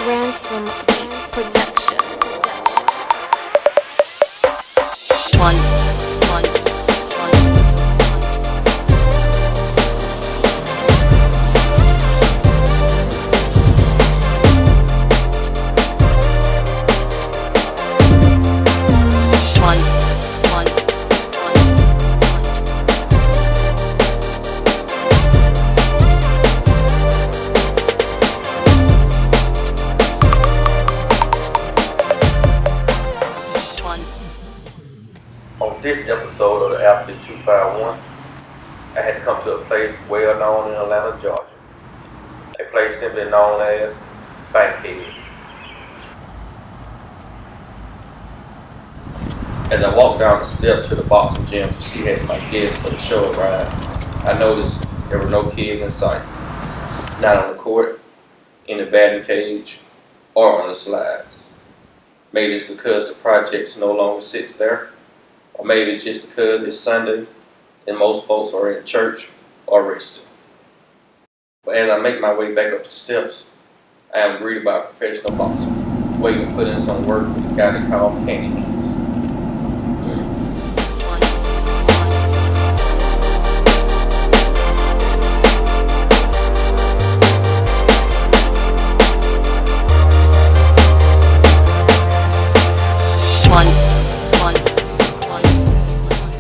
Ransom Beats Production. One, one, one. One, one, one. On this episode of the Athlete 251, I had to come to a place well known in Atlanta, Georgia. A place simply known as Bankhead. As I walked down the steps to the boxing gym to see had my guests for the show arrive, I noticed there were no kids in sight. Not on the court, in the batting cage, or on the slides. Maybe it's because the projects no longer sits there, or maybe it's just because it's Sunday and most folks are in church or resting. But as I make my way back up the steps, I am greeted by a professional boxer, waiting to put in some work with a guy they call Handz.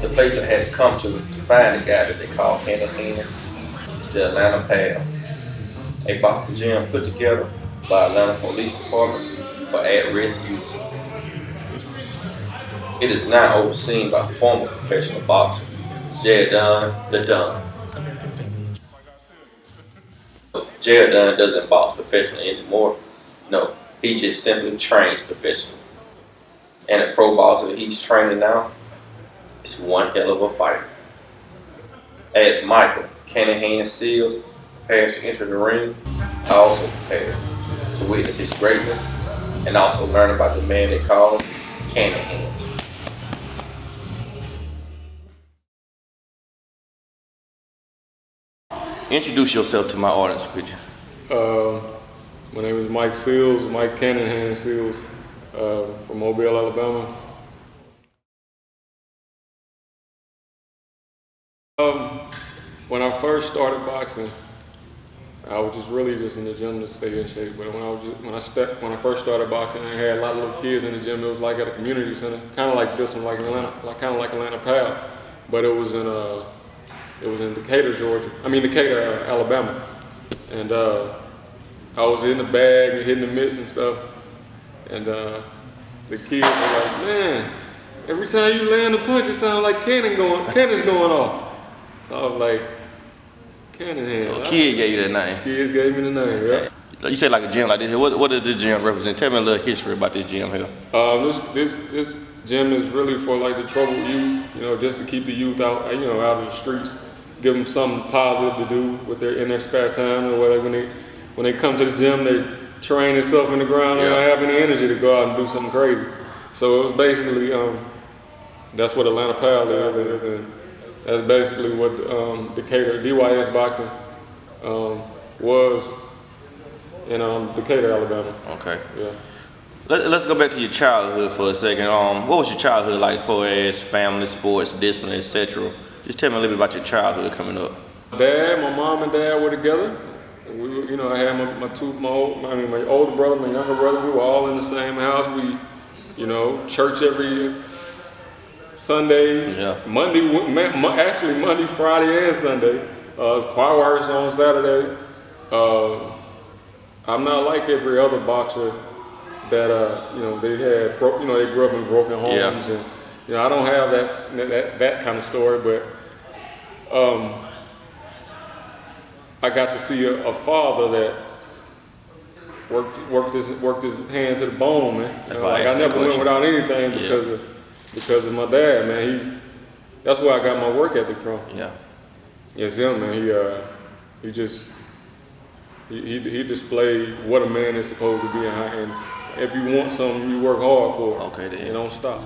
The place I had to come to find the guy that they call Handz is the Atlanta Pal, a boxing gym put together by Atlanta Police Department for at-risk youth. It is now overseen by former professional boxer Handz the Don. Handz doesn't box professionally anymore. No, he just simply trains professionally. And the pro boxer that he's training now is one hell of a fighter. As Michael Handz Seals prepares to enter the ring, I also prepare to witness his greatness and also learn about the man they call Handz. Introduce yourself to my audience, could you? My name is Mike Seals, Mike Handz Seals, from Mobile, Alabama. When I first started boxing, I was just really in the gym to stay in shape. But when I first started boxing, I had a lot of little kids in the gym. It was like at a community center, kind of like this one, like Atlanta Pal, but it was in Decatur, Georgia. Decatur, Alabama, and I was in the bag and hitting the mitts and stuff, and the kids were like, "Man, every time you land a punch, it sounds like cannon's going off." So I was like, Cannon Handz. So a kid gave you that name? Kids gave me the name, yeah. You say like a gym like this. What does this gym represent? Tell me a little history about this gym here. This gym is really for like the troubled youth, just to keep the youth out, out of the streets, give them something positive to do in their spare time, or whatever. When they come to the gym, they train themselves in the ground and don't have any energy to go out and do something crazy. So it was basically, that's what Atlanta Pal is, and that's basically what Decatur, DYS boxing was in Decatur, Alabama. Okay. Yeah. Let's go back to your childhood for a second. What was your childhood like for as family, sports, discipline, etc.? Just tell me a little bit about your childhood coming up. My mom and dad were together. We, I had my older brother, my younger brother. We were all in the same house. We, church every Sunday, Monday, Friday, and Sunday. Choir rehearsal on Saturday. I'm not like every other boxer that they had. They grew up in broken homes, and I don't have that kind of story. But I got to see a father that worked his hand to the bone, man. I never went without anything because of my dad, man. That's where I got my work ethic from. Yeah. It's him, man. He displayed what a man is supposed to be, and if you want something, you work hard for it. Okay, then. You don't stop.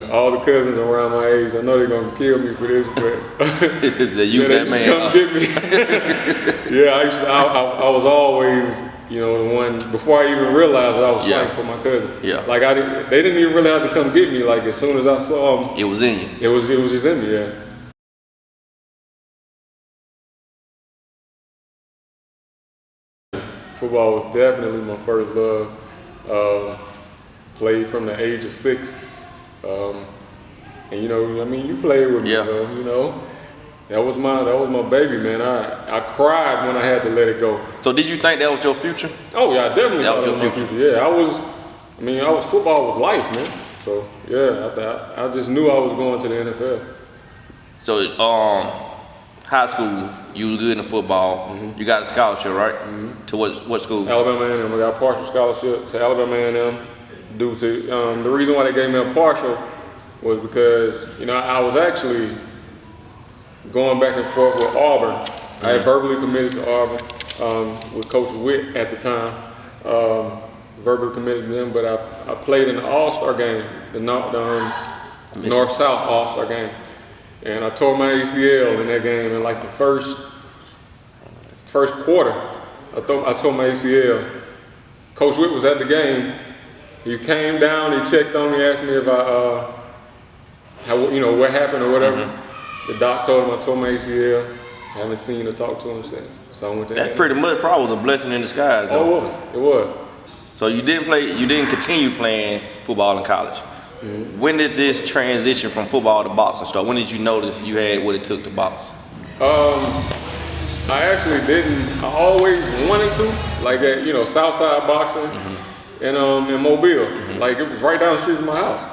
All the cousins around my age, I know they're gonna kill me for this, but You they that just man. come get me. Yeah, I was always, you know, the one before I even realized I was Yeah. fighting for my cousin. Yeah. Like they didn't even really have to come get me. Like as soon as I saw them, It was in you. it was just in me. Yeah. Football was definitely my first love. Played from the age of 6. And you know, I mean, you played with me, Yeah. though, you know. That was my baby, man. I cried when I had to let it go. So did you think that was your future? Oh yeah, I definitely That thought was it was your my future. Yeah, football was life, man. So yeah, I just knew I was going to the NFL. So high school, you was good in football. Mm-hmm. You got a scholarship, right? To what school? Alabama A&M. I got a partial scholarship to Alabama A&M. Due to the reason why they gave me a partial was because you know I was actually going back and forth with Auburn. I had verbally committed to Auburn with Coach Witt at the time. Verbally committed to them, but I played in the All-Star game, the North-South All-Star game, and I tore my ACL in that game. In like the first quarter, I tore my ACL. Coach Witt was at the game. He came down, he checked on me, asked me if what happened or whatever. Mm-hmm. The doc told him I tore my ACL. Haven't seen or talked to him since. So I went to That pretty much probably was a blessing in disguise, though. Oh, it was. So you didn't continue playing football in college. Mm-hmm. When did this transition from football to boxing start? When did you notice you had what it took to box? I actually didn't. I always wanted to, like at Southside Boxing. In Mobile. Like it was right down the street from my house.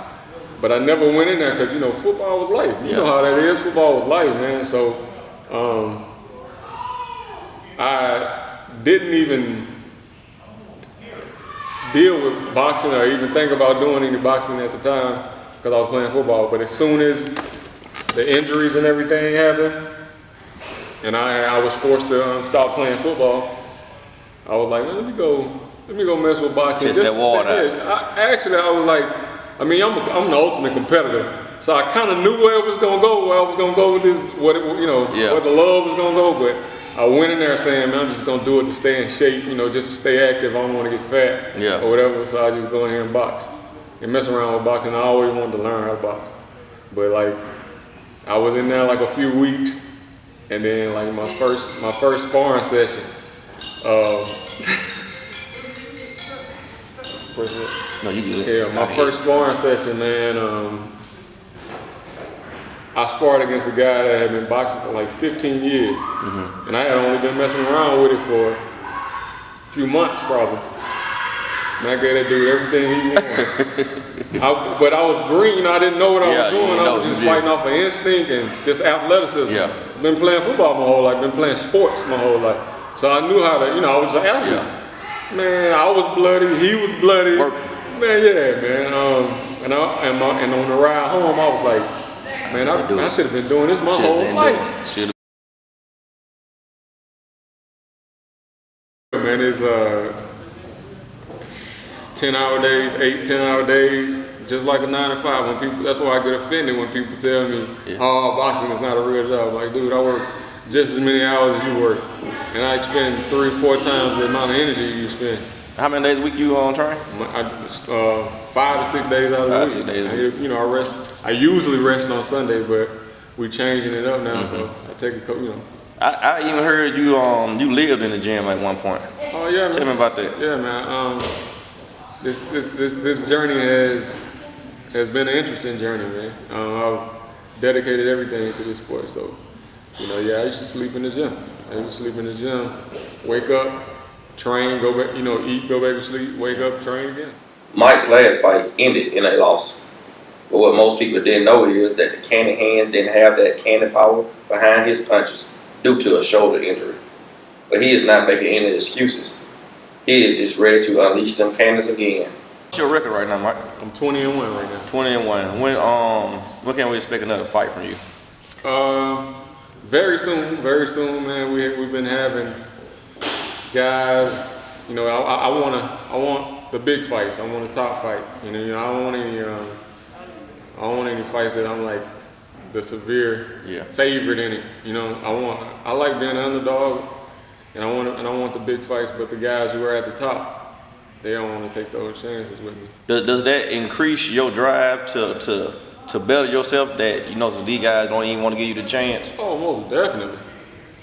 But I never went in there because, football was life. You know how that is, football was life, man. So I didn't even deal with boxing or even think about doing any boxing at the time because I was playing football. But as soon as the injuries and everything happened and I was forced to stop playing football, I was like, man, let me go mess with boxing. Test that water out. I was like, I'm the ultimate competitor, so I kind of knew where it was gonna go, where I was gonna go with this, where the love was gonna go. But I went in there saying, man, I'm just gonna do it to stay in shape, just to stay active. I don't want to get fat or whatever. So I just go in here and box and mess around with boxing. I always wanted to learn how to box, but like I was in there like a few weeks, and then like my first sparring session. No, you good. Yeah, my first sparring session, man, I sparred against a guy that had been boxing for like 15 years. And I had only been messing around with it for a few months probably. And I gave that dude everything he wanted. But I was green, I didn't know what I was doing. I was just fighting off of instinct and just athleticism. Been playing football my whole life, been playing sports my whole life. So I knew how to, I was an athlete. Man, I was bloody, he was bloody. Man, yeah, man. And on the ride home, I was like, man, I should have been doing this my whole life. Man, it's 10-hour days, 8-10-hour days, just like a 9 to 5. When people, that's why I get offended when people tell me, "Oh, boxing is not a real job." Like, dude, I work just as many hours as you work, and I expend 3 or 4 times the amount of energy you spend. How many days a week you on train? 5 to 6 days out of the week. I rest. I usually rest on Sunday, but we changing it up now, so I take a I even heard you lived in the gym at one point. Oh yeah, man. Tell me about that. Yeah, man. This journey has been an interesting journey, man. I've dedicated everything to this sport, so I used to sleep in the gym. Wake up, train, go back, eat, go back to sleep, wake up, train again. Mike's last fight ended in a loss. But what most people didn't know is that the cannon hands didn't have that cannon power behind his punches due to a shoulder injury. But he is not making any excuses. He is just ready to unleash them cannons again. What's your record right now, Mike? I'm 20-1 right now. 20-1. When can we expect another fight from you? Very soon, man. We've been having guys. I want the big fights. I want a top fight. I don't want any I don't want any fights that I'm like the severe favorite in it. You know, I like being an underdog, and I want the big fights. But the guys who are at the top, they don't want to take those chances with me. Does that increase your drive to better yourself? That you know, so these guys don't even want to give you the chance. Oh, most definitely.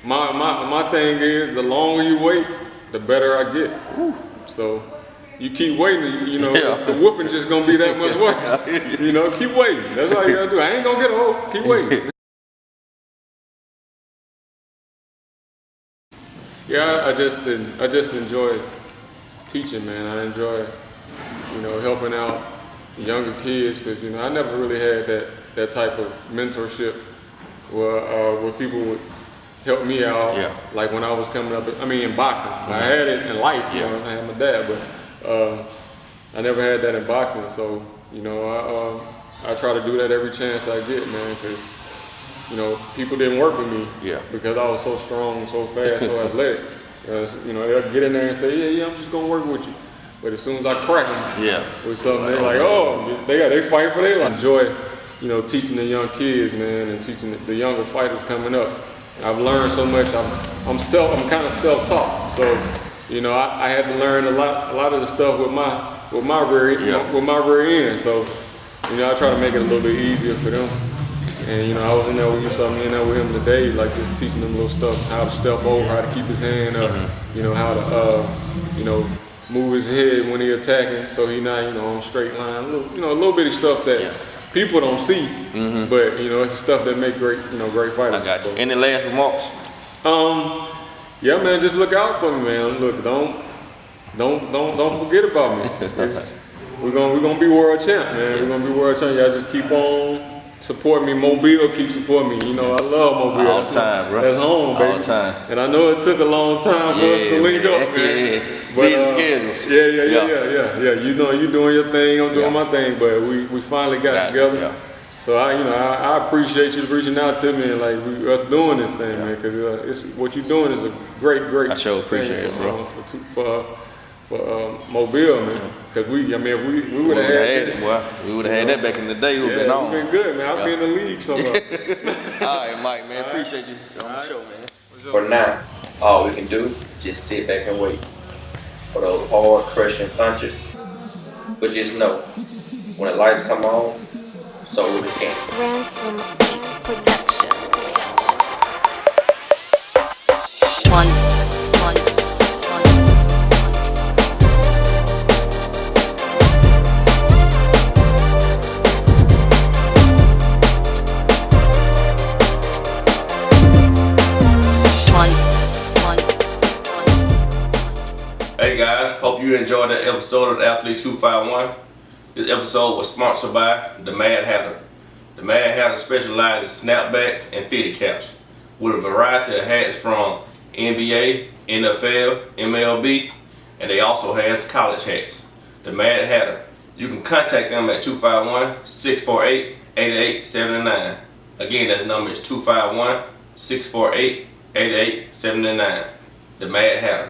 My thing is, the longer you wait, the better I get. So you keep waiting, you know, the whooping just gonna be that much worse. You know, keep waiting. That's all you gotta do. I ain't gonna get old. Keep waiting. Yeah, I just enjoy teaching, man. I enjoy, you know, helping out younger kids because, you know, I never really had that type of mentorship where people would help me out. Like when I was coming up, I mean, in boxing. I had it in life, you know, I had my dad, but I never had that in boxing. So, you know, I try to do that every chance I get, man, because, you know, people didn't work with me because I was so strong, so fast, so athletic. You know, they'll get in there and say, yeah, I'm just gonna work with you. But as soon as I crack them with something, they're like, oh, they fight for their life. I enjoy, you know, teaching the young kids, man, and teaching the younger fighters coming up. I've learned so much. I'm kind of self-taught, so you know I had to learn a lot of the stuff with my rear end. So you know I try to make it a little bit easier for them. And you know I was in there with him today, like just teaching them little stuff, how to step over, how to keep his hand up, you know how to you know move his head when he attacking, so he not on a straight line. Little bitty stuff that people don't see, but you know it's the stuff that make great fighters. I got you. Any last remarks? Yeah, man, just look out for me, man. Look, don't forget about me. We're gonna be world champ, man. We're gonna be world champ. Y'all just keep on supporting me. Mobile keep supporting me. You know, I love Mobile. All the time, bro. That's home, baby. All the time. And I know it took a long time for us to link up, man. But, schedules. Yeah. You know, you doing your thing, I'm doing my thing, but we finally got together. So I appreciate you reaching out to me and like us doing this thing, man, because it's what you're doing is a great. I sure appreciate it, bro. For Mobile, man, because if we would have had this, we would have had that back in the day. We've been on. We've been good, man. I'll be in the league somewhere. All right, Mike, man. Appreciate you on the show, man. For now, all we can do just sit back and wait for those hard crushing punches. But just know, when the lights come on, so will the camera. Ransom Beats Production. One. Hey guys, hope you enjoyed that episode of the Athlete 251. This episode was sponsored by the Mad Hatter. The Mad Hatter specializes in snapbacks and fitted caps with a variety of hats from NBA, NFL, MLB, and they also has college hats. The Mad Hatter. You can contact them at 251-648-8879. Again, that number is 251-648-8879. The Mad Hatter.